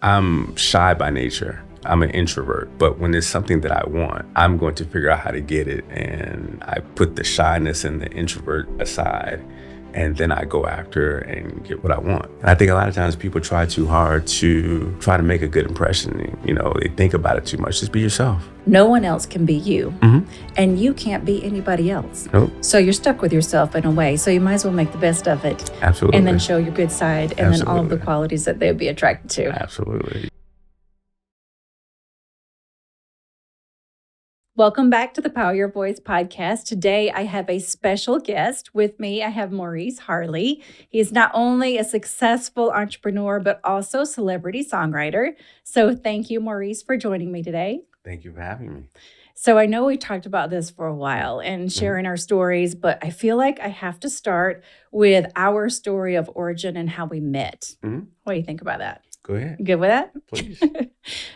I'm shy by nature. I'm an introvert, but when it's something that I want, I'm going to figure out how to get it. And I put the shyness and the introvert aside, and then I go after and get what I want. And I think a lot of times people try too hard to try to make a good impression. You know, they think about it too much. Just be yourself. No one else can be you, Mm-hmm. and you can't be anybody else. Nope. So you're stuck with yourself in a way. So you might as well make the best of it. Absolutely. And then show your good side, and then all of the Absolutely. qualities that they'd be attracted to. Absolutely. Welcome back to the Power Your Voice podcast. Today, I have a special guest with me. I have Maurice Harley. He is not only a successful entrepreneur, but also celebrity songwriter. So thank you, Maurice, for joining me today. Thank you for having me. So I know we talked about this for a while and sharing our stories, but I feel like I have to start with our story of origin and how we met. Mhm. What do you think about that? Go ahead, Good with that? please.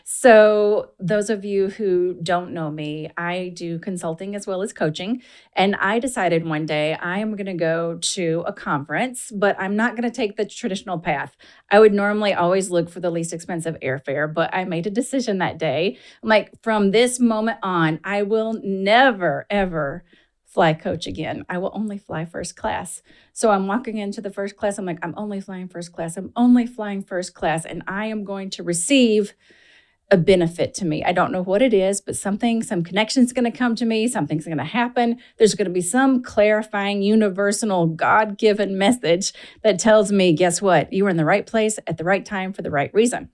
So those of you who don't know me, I do consulting as well as coaching. And I decided one day I am going to go to a conference, but I'm not going to take the traditional path. I would normally always look for the least expensive airfare, but I made a decision that day. I'm like, from this moment on, I will never, ever fly coach again. I will only fly first class. So I'm walking into the first class. I'm like, I'm only flying first class. I'm only flying first class. And I am going to receive a benefit to me. I don't know what it is, but some connection's going to come to me. Something's going to happen. There's going to be some clarifying, universal, God-given message that tells me, guess what? You were in the right place at the right time for the right reason.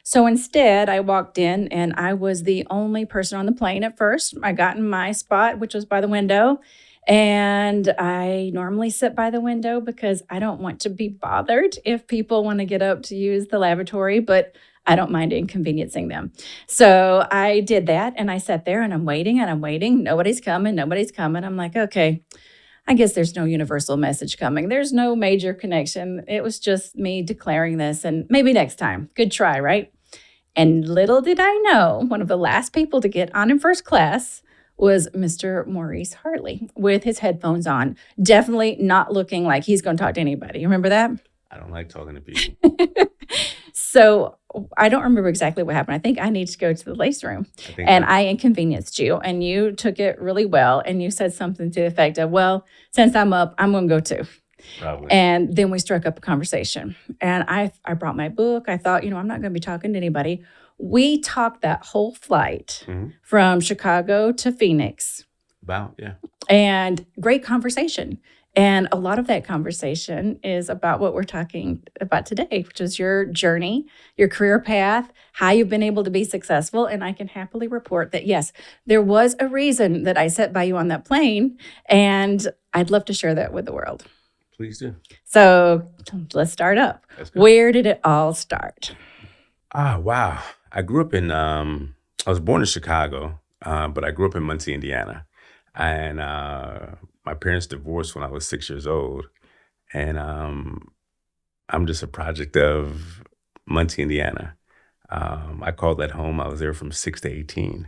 So instead, I walked in and I was the only person on the plane at first. I got in my spot, which was by the window. And I normally sit by the window because I don't want to be bothered if people want to get up to use the lavatory, but I don't mind inconveniencing them. So I did that and I sat there and I'm waiting. Nobody's coming. I'm like, okay, I guess there's no universal message coming. There's no major connection. It was just me declaring this, and maybe next time. Good try, right? And little did I know, one of the last people to get on in first class was Mr. Maurice Harley with his headphones on, definitely not looking like he's going to talk to anybody. You remember that? I don't like talking to people. So I don't remember exactly what happened. I think I need to go to the lace room. I inconvenienced you, and you took it really well. And you said something to the effect of, well, since I'm up, I'm going to go too. Probably. And then we struck up a conversation. And I brought my book. I thought, I'm not going to be talking to anybody. We talked that whole flight from Chicago to Phoenix. Yeah. And great conversation. And a lot of that conversation is about what we're talking about today, which is your journey, your career path, how you've been able to be successful. And I can happily report that, yes, there was a reason that I sat by you on that plane. And I'd love to share that with the world. Please do. So let's start up. Where did it all start? Wow. I grew up in, I was born in Chicago, but I grew up in Muncie, Indiana. And my parents divorced when I was 6 years old. And I'm just a project of Muncie, Indiana. I called that home. I was there from 6 to 18.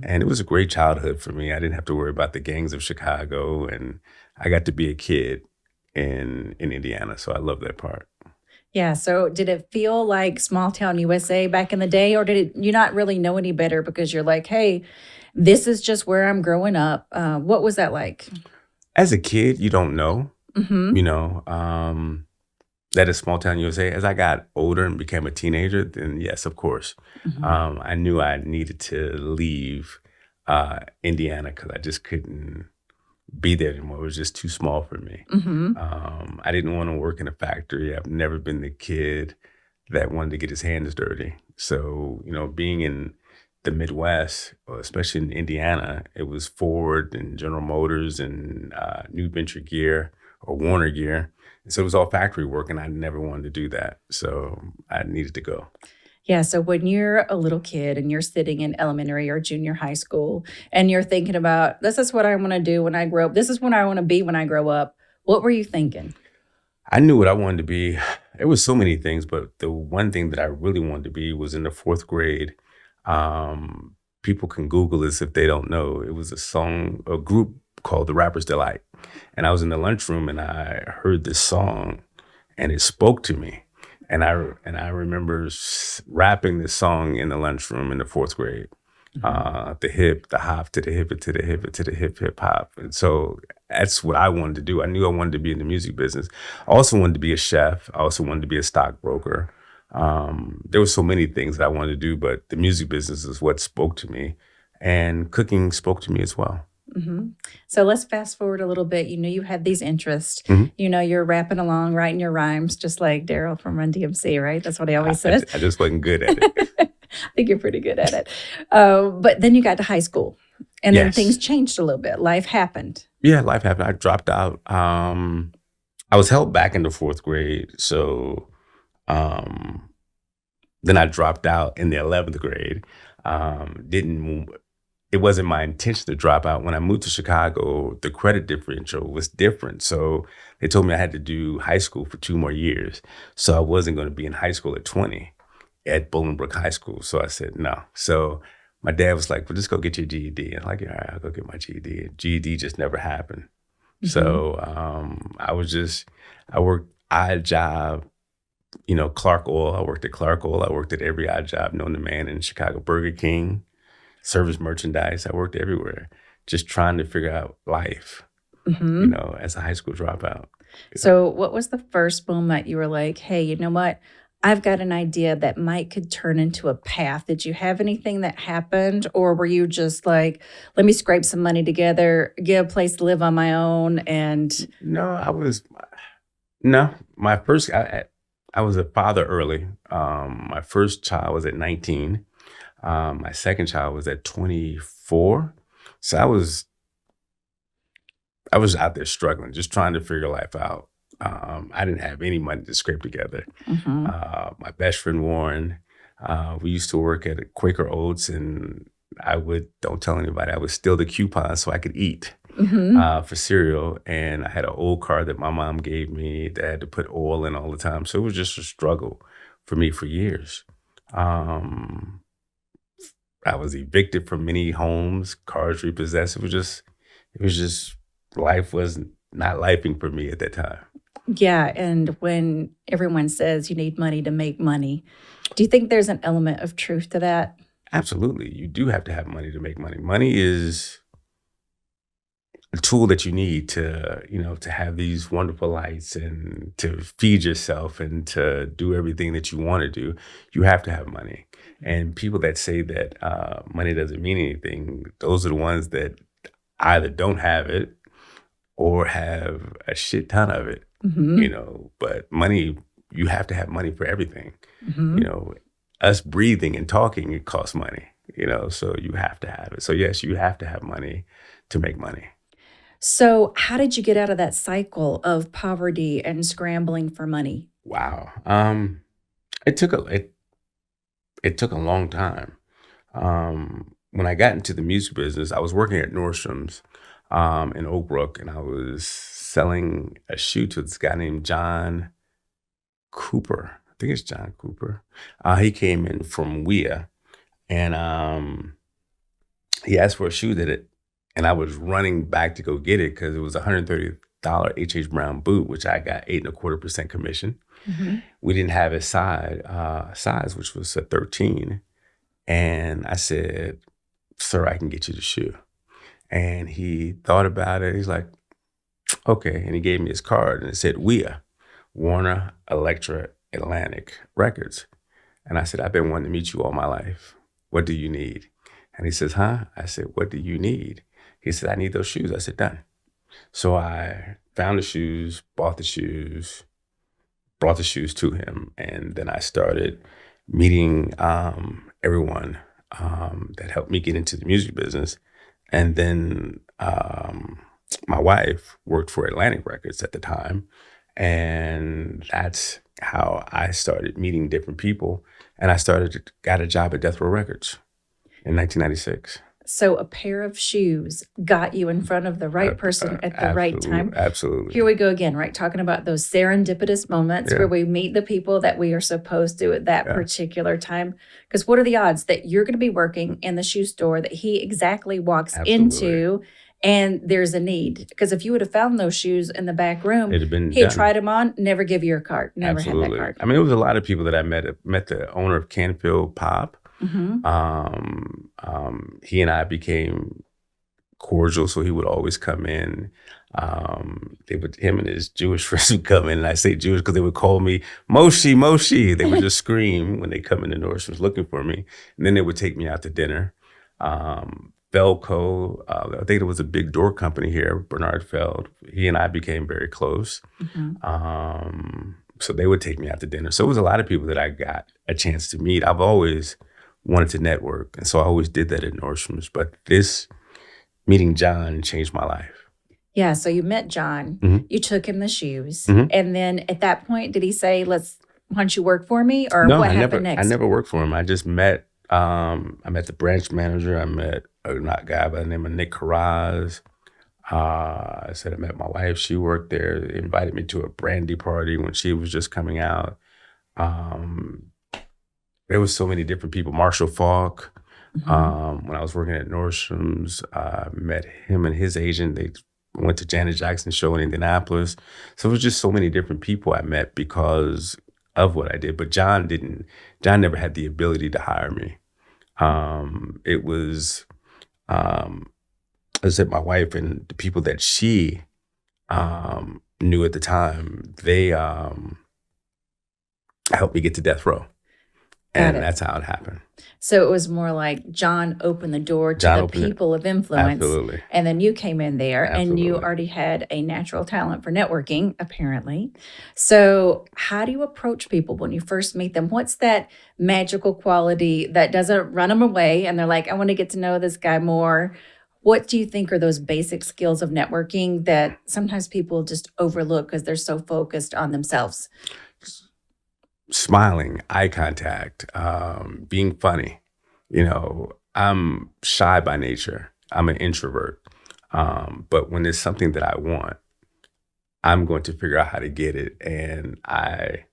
And it was a great childhood for me. I didn't have to worry about the gangs of Chicago. And I got to be a kid in Indiana. So I love that part. Yeah. So did it feel like small town USA back in the day, or did you not really know any better because you're like, hey, this is just where I'm growing up? What was that like? As a kid, you don't know, that is small town USA. As I got older and became a teenager, then yes, of course. I knew I needed to leave Indiana because I just couldn't be there anymore. It was just too small for me. I didn't want to work in a factory. I've never been the kid that wanted to get his hands dirty. So, being in the Midwest, especially in Indiana, it was Ford and General Motors and New Venture Gear or Warner Gear. And so it was all factory work, and I never wanted to do that. So I needed to go. Yeah. So when you're a little kid and you're sitting in elementary or junior high school and you're thinking about, this is what I want to do when I grow up. This is what I want to be when I grow up. What were you thinking? I knew what I wanted to be. It was so many things, but the one thing that I really wanted to be was in the fourth grade. People can Google this if they don't know. It was a group called The Rapper's Delight. And I was in the lunchroom and I heard this song and it spoke to me. And I remember rapping this song in the lunchroom in the fourth grade. The hip, the hop to the hip, to the hip, to the hip hop. And so that's what I wanted to do. I knew I wanted to be in the music business. I also wanted to be a chef. I also wanted to be a stockbroker. There were so many things that I wanted to do, but the music business is what spoke to me, and cooking spoke to me as well. hmm So let's fast forward a little bit. You know, you had these interests. Mhm. You know, you're rapping along, writing your rhymes, just like Daryl from Run DMC, right? That's what he I, always I says. I just wasn't good at it. I think you're pretty good at it. But then you got to high school, and then things Yes. changed a little bit. Life happened. Yeah, life happened. I dropped out. I was held back in the fourth grade. So um, then I dropped out in the 11th grade. Didn't It wasn't my intention to drop out. When I moved to Chicago, the credit differential was different. So they told me I had to do high school for 2 more years. So I wasn't going to be in high school at 20 at Bolingbrook High School. So I said no. So my dad was like, well, just go get your GED. And I'm like, yeah, all right, I'll go get my GED. And GED just never happened. hmm So I worked odd job, Clark Oil. I worked at Clark Oil. I worked at every odd job known to man in Chicago. Burger King, service merchandise. I worked everywhere, just trying to figure out life, hmm as a high school dropout. So, what was the first moment you were like, hey, you know what? I've got an idea that might could turn into a path. Did you have anything that happened? Or were you just like, let me scrape some money together, get a place to live on my own? And No, my first, I was a father early. My first child was at 19. My second child was at 24. So I was out there struggling, just trying to figure life out. I didn't have any money to scrape together. hmm My best friend Warren, we used to work at Quaker Oats, and don't tell anybody, I would steal the coupons so I could eat hmm for cereal. And I had an old car that my mom gave me that I had to put oil in all the time. So it was just a struggle for me for years. Um, I was evicted from many homes, cars repossessed. It was just life was not lifing for me at that time. Yeah. And when everyone says you need money to make money, do you think there's an element of truth to that? Absolutely. You do have to have money to make money. Money is a tool that you need to have these wonderful lights and to feed yourself and to do everything that you want to do. You have to have money. And people that say that money doesn't mean anything, those are the ones that either don't have it or have a shit ton of it, hmm But money, you have to have money for everything. hmm Us breathing and talking, it costs money, so you have to have it. So yes, you have to have money to make money. So, how did you get out of that cycle of poverty and scrambling for money? Wow. It took a long time. When I got into the music business, I was working at Nordstrom's in Oak Brook, and I was selling a shoe to this guy named John Cooper. I think it's John Cooper. He came in from WIA, and he asked for a shoe and I was running back to go get it because it was a $130 H. Brown boot, which I got 8.25% commission. hmm We didn't have his size, which was a 13. And I said, sir, I can get you the shoe. And he thought about it. He's like, okay. And he gave me his card and it said WIA, Warner Electra Atlantic Records. And I said, I've been wanting to meet you all my life. What do you need? And he says, huh? I said, what do you need? He said, I need those shoes. I said, done. So I found the shoes, bought the shoes, brought the shoes to him. And then I started meeting everyone that helped me get into the music business. And then my wife worked for Atlantic Records at the time. And that's how I started meeting different people. And got a job at Death Row Records in 1996. So, a pair of shoes got you in front of the right person at the right time. Absolutely. Here we go again, right? Talking about those serendipitous moments Yeah. where we meet the people that we are supposed to at that Yeah. particular time. Because what are the odds that you're going to be working in the shoe store that he exactly walks Absolutely. into and there's a need. Because if you would have found those shoes in the back room, It'd have been he had done. tried them on, never give you a card, never had that Absolutely. card. I mean, it was a lot of people that I met. Met the owner of Canfield Pop. Mm-hmm. He and I became cordial, so he would always come in. Him and his Jewish friends would come in, and I say Jewish because they would call me Moshe, Moshe. They would just scream when they come into Nordstrom's looking for me, and then they would take me out to dinner. Velco, I think it was a big door company here, Bernard Feld. He and I became very close. Mm-hmm. So they would take me out to dinner. So it was a lot of people that I got a chance to meet. I've always wanted to network, and so I always did that at Nordstrom's. But this meeting John changed my life. Yeah, so you met John, Mhm. you took him the shoes, Mhm. and then at that point, did he say, why don't you work for me? Or No, what I happened never. next? I never worked for him. I just met. I met the branch manager. I met a guy by the name of Nick Carraz. I said I met my wife. She worked there. They invited me to a brandy party when she was just coming out. There was so many different people. Marshall Falk. Mhm. When I was working at Nordstrom's, I met him and his agent. They went to Janet Jackson's show in Indianapolis. So it was just so many different people I met because of what I did. But John never had the ability to hire me. It was, I said, my wife and the people that she knew at the time, they helped me get to death row. And that's how it happened. So it was more like John opened the door to John the opened it. people of influence. Absolutely. And then you came in there and you Absolutely. already had a natural talent for networking, apparently. So how do you approach people when you first meet them? What's that magical quality that doesn't run them away and they're like, I want to get to know this guy more? What do you think are those basic skills of networking that sometimes people just overlook because they're so focused on themselves? Smiling, eye contact, being funny. I'm shy by nature. I'm an introvert. But when there's something that I want, I'm going to figure out how to get it. And I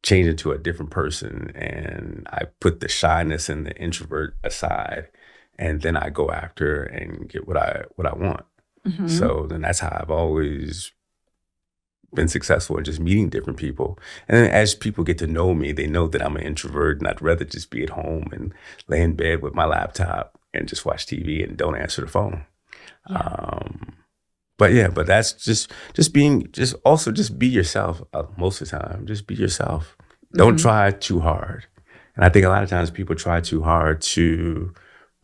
change into a different person, and I put the shyness and the introvert aside, and then I go after and get what I want. Mhm. So then that's how I've always been successful in just meeting different people. And then as people get to know me, they know that I'm an introvert and I'd rather just be at home and lay in bed with my laptop and just watch TV and don't answer the phone. Yeah. But that's just be yourself most of the time. Just be yourself. Don't Mhm. try too hard. And I think a lot of times people try too hard to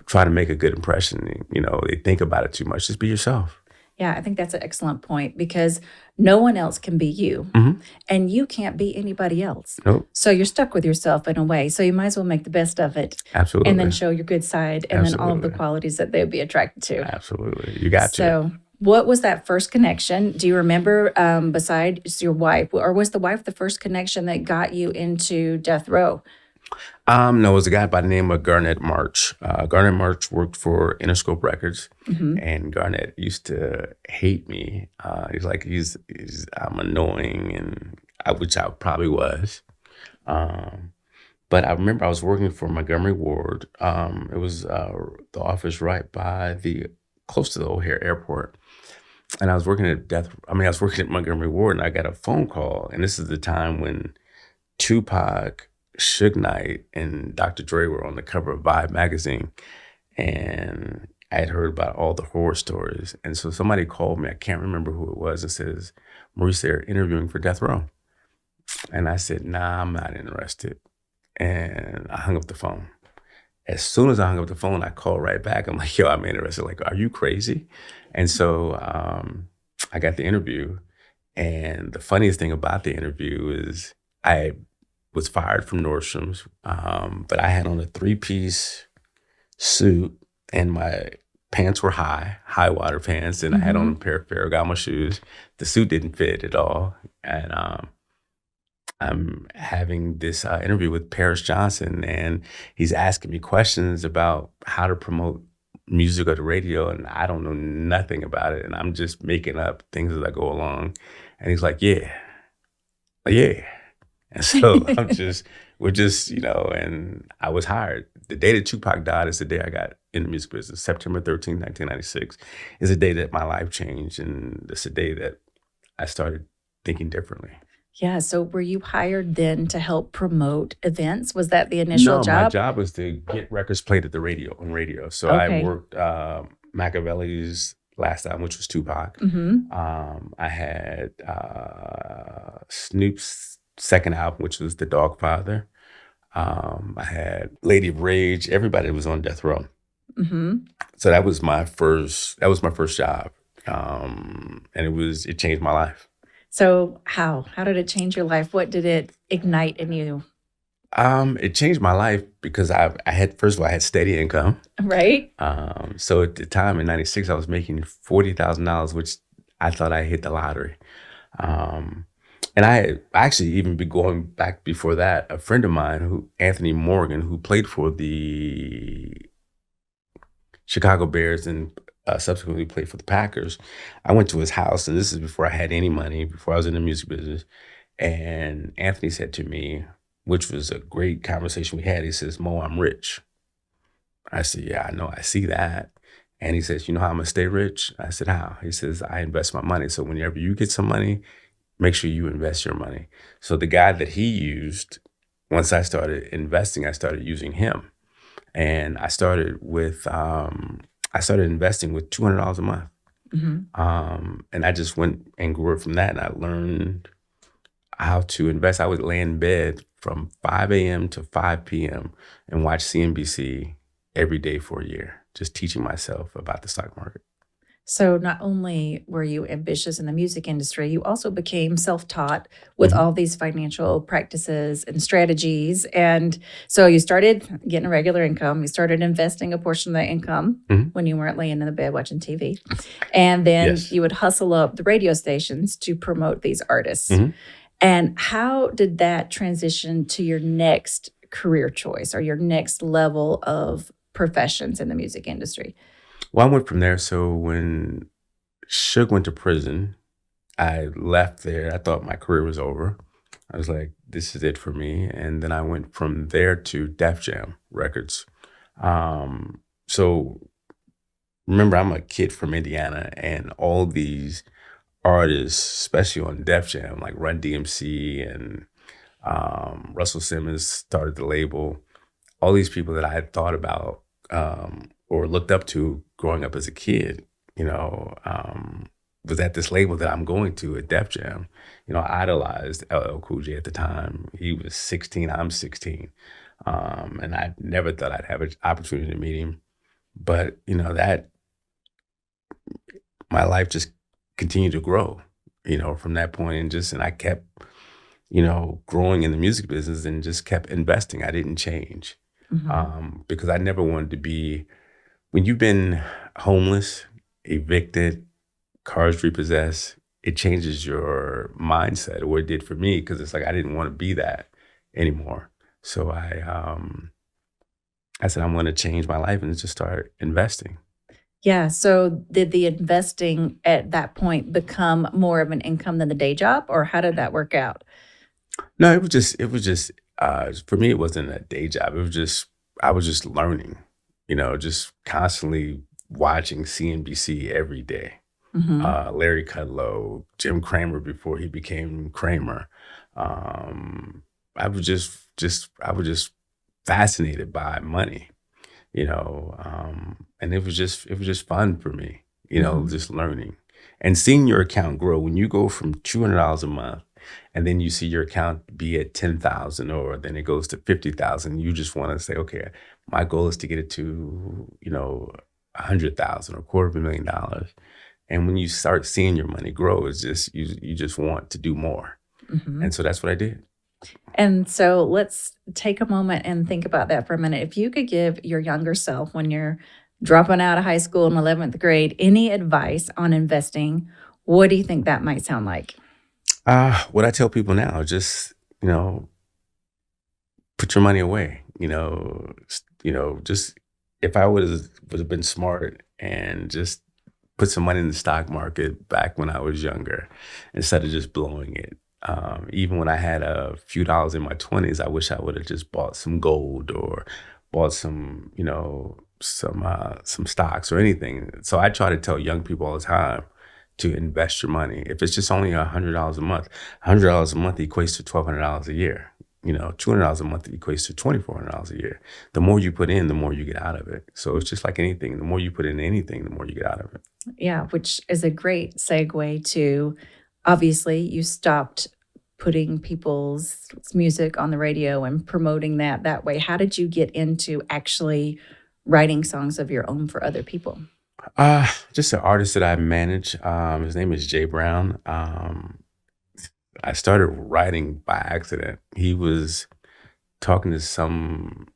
try to make a good impression. They think about it too much. Just be yourself. Yeah, I think that's an excellent point because no one else can be you Mm-hmm. and you can't be anybody else. Nope. So you're stuck with yourself in a way. So you might as well make the best of it Absolutely. and then show your good side and then all of the Absolutely. qualities that they would be attracted to. Absolutely. You got to. So, what was that first connection? Do you remember, besides your wife, or was the wife the first connection that got you into death row? No, it was a guy by the name of Garnett March. Garnett March worked for Interscope Records, Hmm. and Garnett used to hate me. He's like, I'm annoying, which I probably was. But I remember I was working for Montgomery Ward. It was the office right by close to the O'Hare Airport. And I was working I was working at Montgomery Ward, and I got a phone call. And this is the time when Tupac, Suge Knight, and Dr. Dre were on the cover of Vibe magazine. And I had heard about all the horror stories. And so somebody called me, I can't remember who it was, and says, Maurice, they're interviewing for Death Row. And I said, nah, I'm not interested. And I hung up the phone. As soon as I hung up the phone, I called right back. I'm like, yo, I'm interested. Like, are you crazy? And so I got the interview. And the funniest thing about the interview is I was fired from Nordstrom's, but I had on a 3-piece suit and my pants were high water pants, and I had on a pair of Ferragamo shoes. The suit didn't fit at all. And I'm having this interview with Paris Johnson, and he's asking me questions about how to promote music or the radio, and I don't know nothing about it, and I'm just making up things as I go along. And he's like, yeah. And so we're just, and I was hired. The day that Tupac died is the day I got in the music business. September 13th, 1996 is a day that my life changed. And it's a day that I started thinking differently. Yeah. So were you hired then to help promote events? Was that the initial No, my job? job was to get records played at the radio, on radio. So I Okay. worked Machiavelli's last album, which was Tupac. Mm-hmm. I had Snoop's second album, which was The Dogfather. I had Lady of Rage. Everybody was on death row. Mm-hmm. So that was my first job. And it changed my life. So how did it change your life? What did it ignite in you? It changed my life because I had, first of all, I had steady income. Right? So at the time in 96, I was making $40,000, which I thought I hit the lottery. And I had actually even been going back before that, a friend of mine, Anthony Morgan, who played for the Chicago Bears and subsequently played for the Packers. I went to his house, and this is before I had any money, before I was in the music business. And Anthony said to me, which was a great conversation we had, he says, "Mo, I'm rich." I said, "Yeah, I know, I see that." And he says, "You know how I'm gonna stay rich?" I said, "How?" He says, "I invest my money. So whenever you get some money, make sure you invest your money." So the guy that he used, once I started investing, I started using him. And I started investing with $200 a month. Mm-hmm. And I just went and grew it from that. And I learned how to invest. I would lay in bed from 5 a.m. to 5 p.m. and watch CNBC every day for a year, just teaching myself about the stock market. So not only were you ambitious in the music industry, you also became self-taught with Mhm. all these financial practices and strategies. And so you started getting a regular income. You started investing a portion of that income Mhm. when you weren't laying in the bed watching TV. And then Yes. you would hustle up the radio stations to promote these artists. Mhm. And how did that transition to your next career choice or your next level of professions in the music industry? Well, I went from there. So when Suge went to prison, I left there. I thought my career was over. I was like, this is it for me. And then I went from there to Def Jam Records. So remember, I'm a kid from Indiana, and all these artists, especially on Def Jam, like Run DMC and Russell Simmons started the label. All these people that I had thought about or looked up to growing up as a kid, was at this label that I'm going to at Def Jam. I idolized LL Cool J at the time. He was 16, I'm 16. And I never thought I'd have an opportunity to meet him. But, that my life just continued to grow, from that point, and I kept, growing in the music business and just kept investing. I didn't change because I never wanted to be, when you've been homeless, evicted, cars repossessed, it changes your mindset, or it did for me, because it's like I didn't want to be that anymore. So I said I'm going to change my life and just start investing. Yeah. So did the investing at that point become more of an income than the day job, or how did that work out? No, it was just for me, it wasn't a day job. I was just learning, just constantly watching CNBC every day. Hmm. Larry Kudlow, Jim Cramer before he became Kramer. I was just fascinated by money, and it was just fun for me, Hmm. just learning and seeing your account grow. When you go from $200 a month, and then you see your account be at 10,000, or then it goes to 50,000, you just want to say, okay, my goal is to get it to 100,000 or $250,000. And when you start seeing your money grow, it's just you just want to do more, Hmm. and so that's what I did. And so let's take a moment and think about that for a minute. If you could give your younger self when you're dropping out of high school in 11th grade any advice on investing, what do you think that might sound like? What I tell people now, just put your money away. Just if I would have been smart and just put some money in the stock market back when I was younger, instead of just blowing it. Even when I had a few dollars in my 20s, I wish I would have just bought some gold or bought some, some stocks or anything. So I try to tell young people all the time to invest your money. If it's just only $100 a month, $100 a month equates to $1,200 a year. $200 a month equates to $2,400 a year. The more you put in, the more you get out of it. So it's just like anything. The more you put in anything, the more you get out of it. Yeah, which is a great segue to, obviously, you stopped putting people's music on the radio and promoting that way. How did you get into actually writing songs of your own for other people? Just an artist that I manage. His name is Jay Brown. I started writing by accident. He was talking to some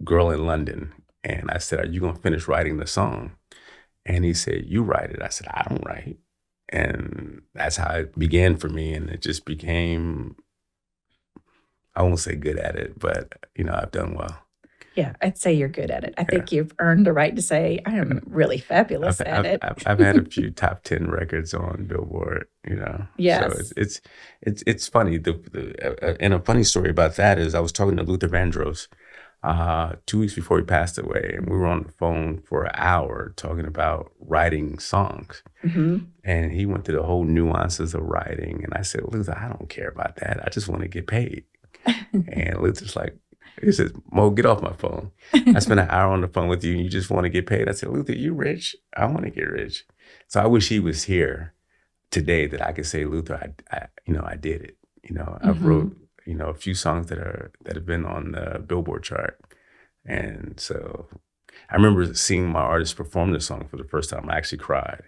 girl in London, and I said, "Are you going to finish writing the song?" And he said, "You write it." I said, "I don't write." And that's how it began for me. And it just became, I won't say good at it, but, I've done well. Yeah, I'd say you're good at it. I think you've earned the right to say, I am really fabulous at it. I've had a few top 10 records on Billboard, Yes. So it's funny. And a funny story about that is I was talking to Luther Vandross 2 weeks before he passed away, and we were on the phone for an hour talking about writing songs. Mm-hmm. And he went through the whole nuances of writing. And I said, "Luther, I don't care about that. I just want to get paid." And Luther's like, he says, "Mo, get off my phone. I spent an hour on the phone with you and you just want to get paid." I said, "Luther, you rich? I want to get rich." So I wish he was here today that I could say, "Luther, I did it." I've wrote, a few songs that have been on the Billboard chart. And so I remember seeing my artist perform this song for the first time. I actually cried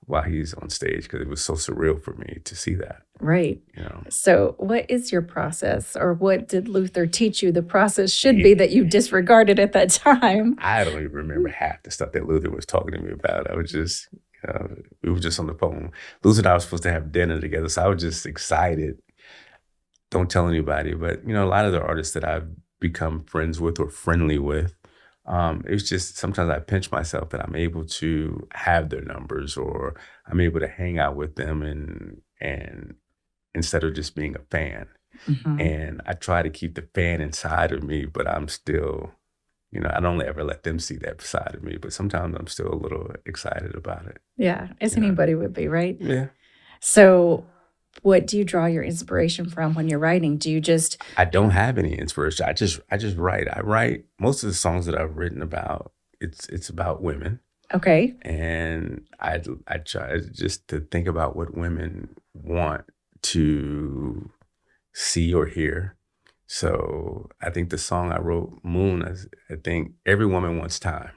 while he's on stage because it was so surreal for me to see that. Right. So what is your process, or what did Luther teach you the process should be that you disregarded at that time? I don't even remember half the stuff that Luther was talking to me about. I was just, we were just on the phone. Luther and I were supposed to have dinner together, so I was just excited. Don't tell anybody, but a lot of the artists that I've become friends with or friendly with, it's just sometimes I pinch myself that I'm able to have their numbers, or I'm able to hang out with them and instead of just being a fan. Mm-hmm. And I try to keep the fan inside of me, but I'm still, I don't ever let them see that side of me, but sometimes I'm still a little excited about it. Yeah, as anybody would be, right? Yeah. So what do you draw your inspiration from when you're writing? Do you just... I don't have any inspiration. I just write. I write most of the songs that I've written about. It's about women. Okay. And I try just to think about what women want to see or hear. So I think the song I wrote, Moon, I think every woman wants time.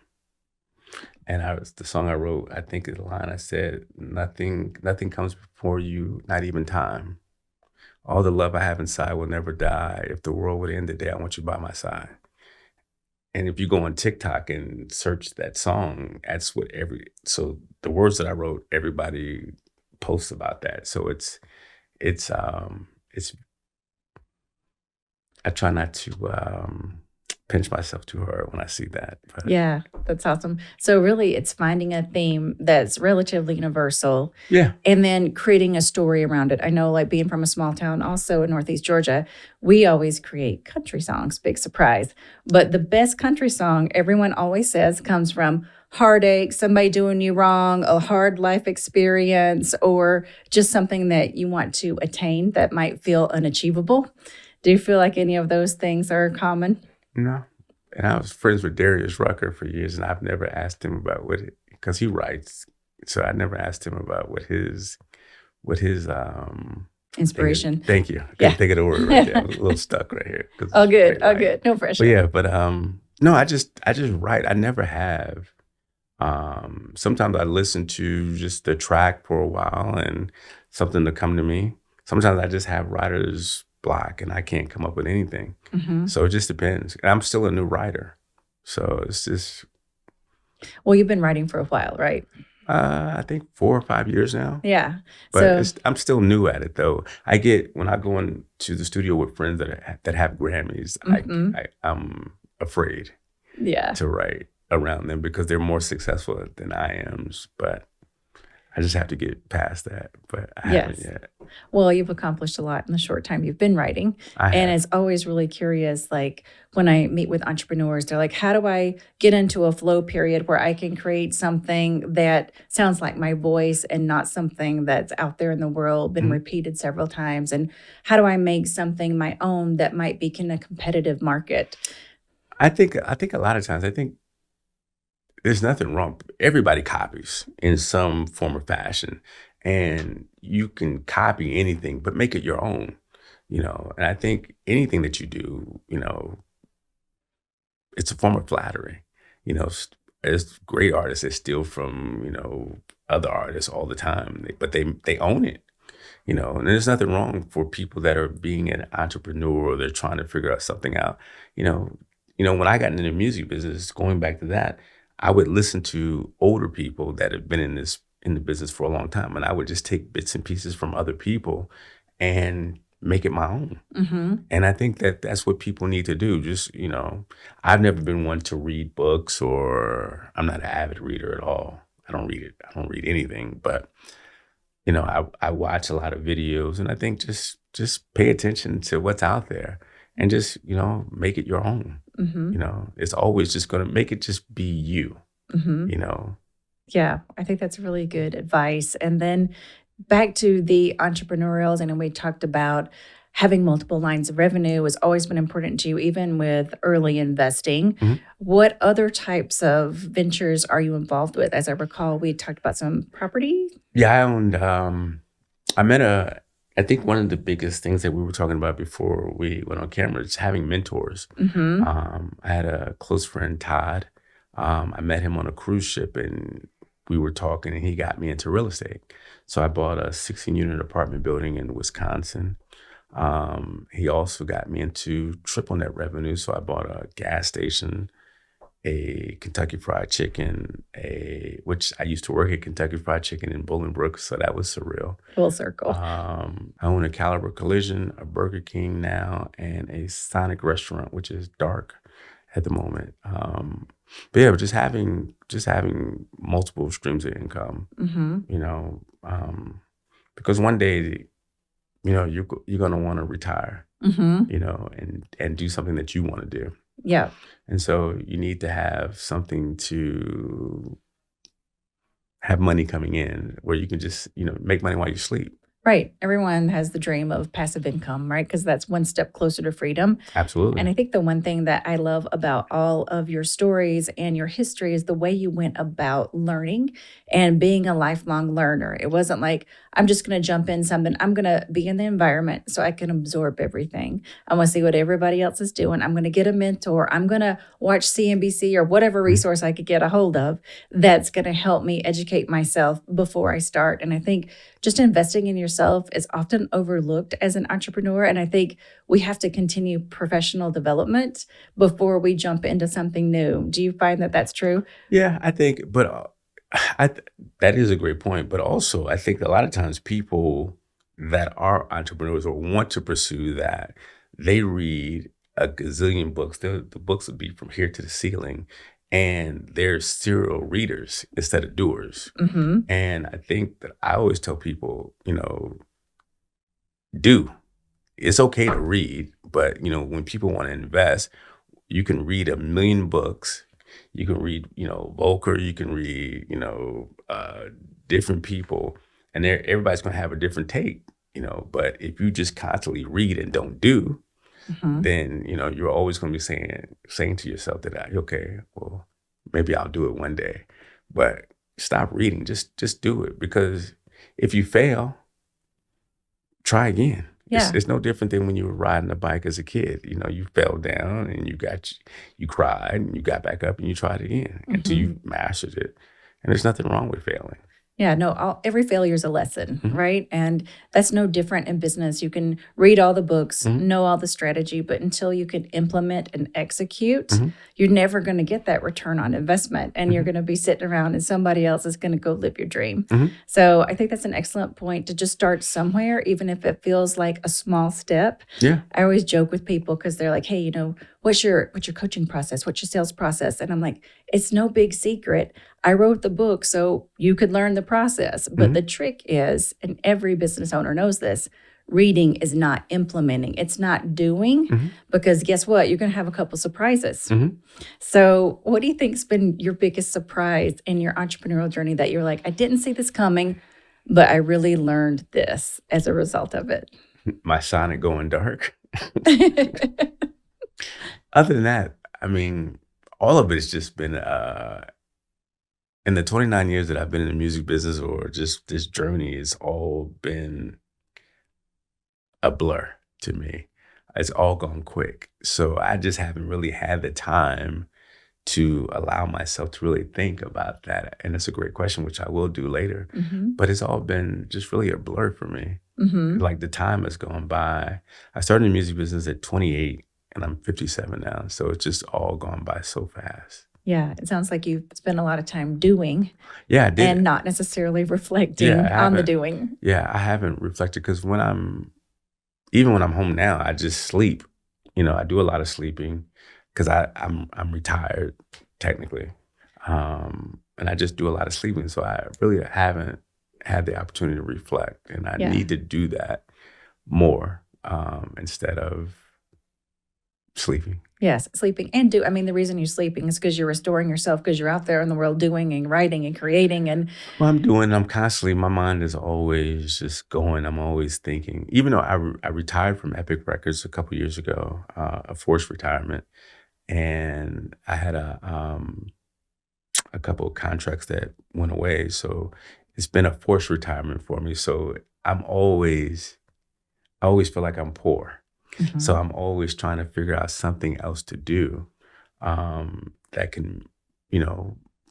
And the song I wrote, I think the line I said, nothing comes before you, not even time. All the love I have inside will never die. If the world would end today, I want you by my side. And if you go on TikTok and search that song, that's what so the words that I wrote, everybody posts about that. So it's I try not to pinch myself too hard when I see that. But. Yeah, that's awesome. So really it's finding a theme that's relatively universal. Yeah. And then creating a story around it. I know, like, being from a small town also in Northeast Georgia, we always create country songs, big surprise. But the best country song, everyone always says, comes from heartache, somebody doing you wrong, a hard life experience, or just something that you want to attain that might feel unachievable. Do you feel like any of those things are common? No. And I was friends with Darius Rucker for years, and I've never asked him about because he writes. So I never asked him about what his inspiration. Thank you. I couldn't think of the word right there. I was a little stuck right here. Oh, good. Oh, good. No pressure. But no, I just write. I never have. Sometimes I listen to just the track for a while and something to come to me. Sometimes I just have writer's block and I can't come up with anything. Mm-hmm. So it just depends. And I'm still a new writer. So it's just... Well, you've been writing for a while, right? I think 4 or 5 years now. Yeah. But I'm still new at it, though. When I go into the studio with friends that have Grammys, mm-hmm. I'm afraid to write around them because they're more successful than I am. But I just have to get past that, but I haven't Yes. yet. Well, you've accomplished a lot in the short time you've been writing. I And have. it's always really curious. Like when I meet with entrepreneurs, they're like, how do I get into a flow period where I can create something that sounds like my voice and not something that's out there in the world, been Mhm. repeated several times? And how do I make something my own that might be in a competitive market? I think a lot of times, I think there's nothing wrong. Everybody copies in some form or fashion, and you can copy anything, but make it your own. And I think anything that you do, it's a form of flattery. There's great artists that steal from other artists all the time, but they own it. And there's nothing wrong for people that are being an entrepreneur or they're trying to figure out something out. You know, when I got into the music business, going back to that, I would listen to older people that have been in the business for a long time, and I would just take bits and pieces from other people and make it my own. Hmm. And I think that that's what people need to do. Just, I've never been one to read books, or I'm not an avid reader at all. I don't read it. I don't read anything, but I watch a lot of videos, and I think just pay attention to what's out there and just, make it your own. Hmm. It's always just going to make it just be you, Hmm. you know. Yeah, I think that's really good advice. And then back to the entrepreneurials, I know we talked about having multiple lines of revenue has always been important to you, even with early investing. Mhm. What other types of ventures are you involved with? As I recall, we talked about some property. Yeah, I met I think one of the biggest things that we were talking about before we went on camera is having mentors. Hmm. I had a close friend, Todd. I met him on a cruise ship, and we were talking, and he got me into real estate. So I bought a 16-unit apartment building in Wisconsin. He also got me into triple net revenue. So I bought a gas station, a Kentucky Fried Chicken, which I used to work at Kentucky Fried Chicken in Bolingbrook, so that was surreal. Full circle. I own a Caliber Collision, a Burger King now, and a Sonic restaurant, which is dark at the moment. But yeah, just having multiple streams of income, Hmm. because one day, you're gonna want to retire, Hmm. and do something that you want to do. Yeah. And so you need to have something to have money coming in where you can just, make money while you sleep. Right. Everyone has the dream of passive income, right? Because that's one step closer to freedom. Absolutely. And I think the one thing that I love about all of your stories and your history is the way you went about learning and being a lifelong learner. It wasn't like, I'm just going to jump in something. I'm going to be in the environment so I can absorb everything. I want to see what everybody else is doing. I'm going to get a mentor. I'm going to watch CNBC or whatever Mhm. resource I could get a hold of that's going to help me educate myself before I start. And I think just investing in yourself is often overlooked as an entrepreneur. And I think we have to continue professional development before we jump into something new. Do you find that that's true? Yeah, I think, but that is a great point. But also, I think a lot of times people that are entrepreneurs or want to pursue that, they read a gazillion books. The books would be from here to the ceiling, and they're serial readers instead of doers. Hmm. And I think that I always tell people, do. It's okay to read, but when people want to invest, you can read a million books. You can read, Volcker. You can read, different people, and everybody's going to have a different take. But if you just constantly read and don't do, Hmm. then you're always going to be saying to yourself that, okay, well, maybe I'll do it one day, but stop reading. Just do it, because if you fail, try again. It's, Yeah. it's no different than when you were riding a bike as a kid. You fell down and you cried and you got back up and you tried again until Hmm. you mastered it. And there's nothing wrong with failing. Yeah, no, every failure is a lesson, Mhm, right? And that's no different in business. You can read all the books, mhm, know all the strategy, but until you can implement and execute, mhm, you're never going to get that return on investment. And you're mhm, going to be sitting around and somebody else is going to go live your dream. mhm. So I think that's an excellent point to just start somewhere, even if it feels like a small step. Yeah. I always joke with people because they're like, hey, what's your coaching process? What's your sales process? And I'm like, it's no big secret. I wrote the book so you could learn the process. But the trick is, and every business owner knows this, reading is not implementing. It's not doing, because guess what? You're going to have a couple surprises. So what do you think's been your biggest surprise in your entrepreneurial journey that you're like, I didn't see this coming, but I really learned this as a result of it? My sonnet going dark. Other than that, I mean, all of it's just been in the 29 years that I've been in the music business, or just this journey, it's all been a blur to me. It's all gone quick. So I just haven't really had the time to allow myself to really think about that. And it's a great question, which I will do later. But it's all been just really a blur for me. Like the time has gone by. I started in the music business at 28 and I'm 57 now. So it's just all gone by so fast. Yeah, it sounds like you've spent a lot of time doing. Yeah, I did. And not necessarily reflecting on the doing. Yeah, I haven't reflected, because even when I'm home now, I just sleep. I do a lot of sleeping because I'm retired technically, and I just do a lot of sleeping. So I really haven't had the opportunity to reflect, and I need to do that more instead of sleeping. Yes, sleeping and do. I mean, the reason you're sleeping is because you're restoring yourself, because you're out there in the world doing and writing and creating. And well, I'm constantly, my mind is always just going. I'm always thinking, even though I retired from Epic Records a couple years ago, a forced retirement, and I had a couple of contracts that went away. So it's been a forced retirement for me. So I always feel like I'm poor. So I'm always trying to figure out something else to do that can,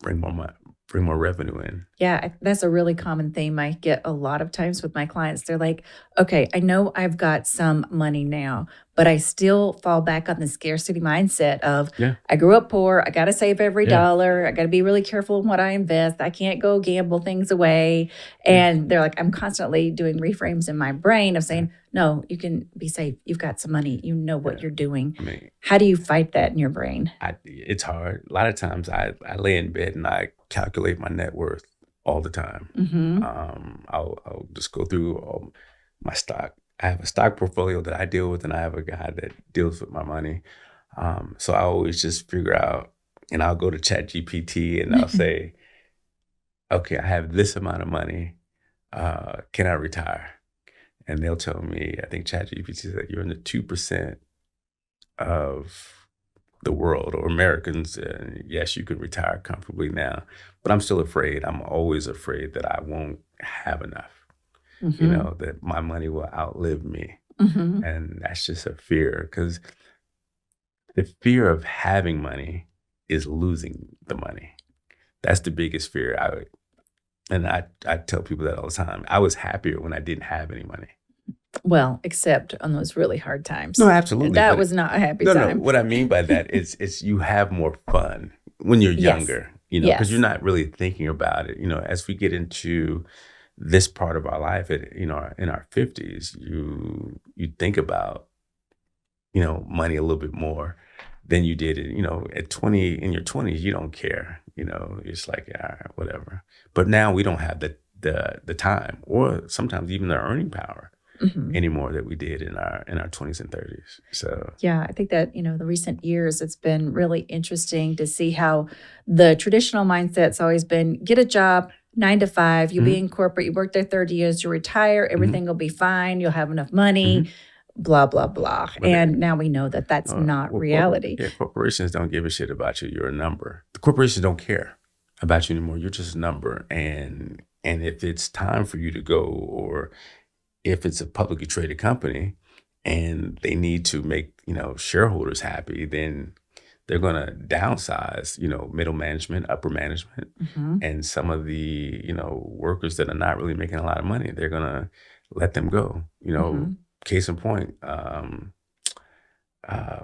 bring more revenue in. yeah, that's a really common theme I get a lot of times with my clients. They're like, okay, I know I've got some money now, but I still fall back on the scarcity mindset of, I grew up poor. I got to save every dollar. I got to be really careful in what I invest. I can't go gamble things away. And they're like, I'm constantly doing reframes in my brain of saying, no, you can be safe. You've got some money. You know what you're doing. I mean, how do you fight that in your brain? It's hard. A lot of times I lay in bed and I calculate my net worth all the time. I'll just go through all my stock. I have a stock portfolio that I deal with, and I have a guy that deals with my money. So I always just figure out, and I'll go to ChatGPT and I'll say, okay, I have this amount of money. Can I retire? And they'll tell me, I think ChatGPT said you're in the 2% of the world, or Americans. And yes, you can retire comfortably now, but I'm still afraid. I'm always afraid that I won't have enough. That my money will outlive me. And that's just a fear, because the fear of having money is losing the money. That's the biggest fear. I tell people that all the time. I was happier when I didn't have any money. Well, except on those really hard times. No, absolutely. That was not a happy time. No. What I mean by that is you have more fun when you're younger, because you're not really thinking about it. As we get into this part of our life, in our 50s, you think about, money a little bit more than you did at 20. In your 20s, you don't care. It's like, all right, whatever. But now we don't have the time, or sometimes even the earning power anymore that we did in our 20s and 30s. So yeah, I think that the recent years, it's been really interesting to see how the traditional mindset's always been get a job, 9 to 5, you'll be in corporate, you work there 30 years, you retire, everything will be fine, you'll have enough money, blah, blah, blah. And now we know that that's not reality. Corporations don't give a shit about you. You're a number. The corporations don't care about you anymore. You're just a number. And if it's time for you to go, or if it's a publicly traded company and they need to make, shareholders happy, then they're going to downsize, middle management, upper management, and some of the, workers that are not really making a lot of money, they're going to let them go. Case in point, what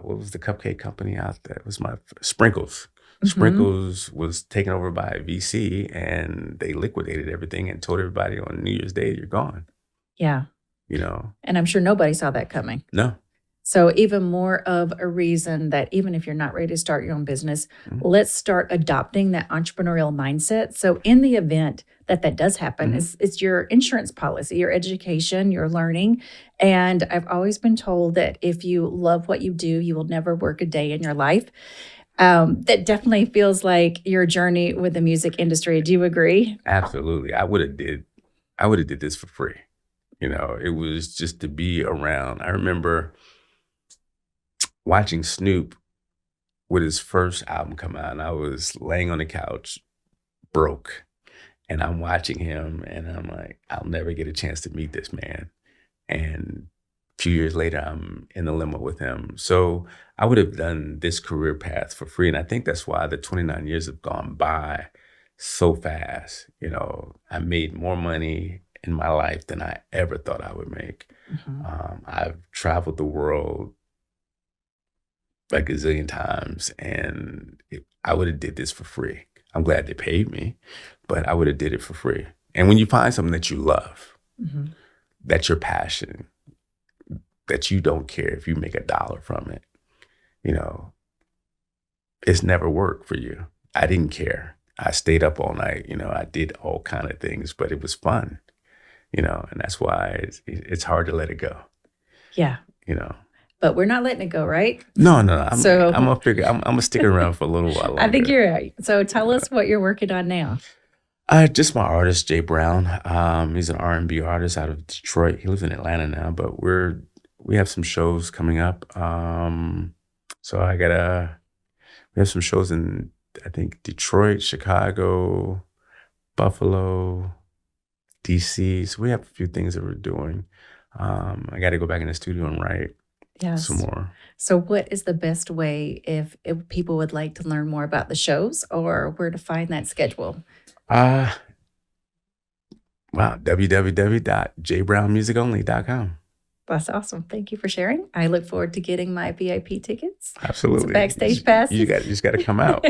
was the cupcake company out there? It was Sprinkles. Sprinkles was taken over by a VC, and they liquidated everything and told everybody on New Year's Day, you're gone. Yeah. And I'm sure nobody saw that coming. No. So even more of a reason that even if you're not ready to start your own business, Mhm. let's start adopting that entrepreneurial mindset. So in the event that that does happen, Mhm. it's your insurance policy, your education, your learning. And I've always been told that if you love what you do, you will never work a day in your life. That definitely feels like your journey with the music industry. Do you agree? Absolutely. I would have did this for free. You know, it was just to be around. I remember watching Snoop with his first album come out, and I was laying on the couch, broke, and I'm watching him, and I'm like, I'll never get a chance to meet this man. And a few years later, I'm in the limo with him. So I would have done this career path for free, and I think that's why the 29 years have gone by so fast. You know, I made more money in my life than I ever thought I would make. Mhm. I've traveled the world a gazillion times, and I would have did this for free. I'm glad they paid me, but I would have did it for free. And when you find something that you love, Mhm. that's your passion, that you don't care if you make $1 from it, you know, it's never worked for you. I didn't care. I stayed up all night, you know, I did all kind of things, but it was fun, you know, and that's why it's hard to let it go, Yeah, you know. but we're not letting it go, right? No. I'm So gonna figure. I'm gonna stick around for a little while I think longer. you're right. So tell us what you're working on now. Just my artist, Jay Brown. He's an R&B artist out of Detroit. He lives in Atlanta now, but we have some shows coming up. So we have some shows in, I think, Detroit, Chicago, Buffalo, DC. So we have a few things that we're doing. I got to go back in the studio and write some Yes. more. So what is the best way if people would like to learn more about the shows or where to find that schedule? Uh, wow, www.jbrownmusiconly.com. That's awesome. Thank you for sharing. I look forward to getting my VIP tickets. Absolutely. Backstage You passes. just got to come out.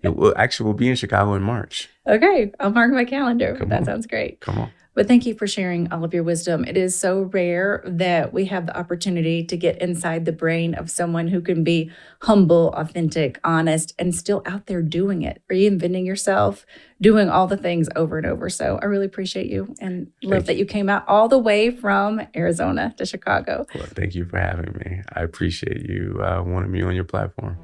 We'll be in Chicago in March. Okay, I'll mark my calendar. Come That on. sounds great. Come on. But thank you for sharing all of your wisdom. It is so rare that we have the opportunity to get inside the brain of someone who can be humble, authentic, honest, and still out there doing it, reinventing yourself, doing all the things over and over. So I really appreciate you and love Thank that you came out all the way from Arizona to Chicago. Well, thank you for having me. I appreciate you wanting me on your platform.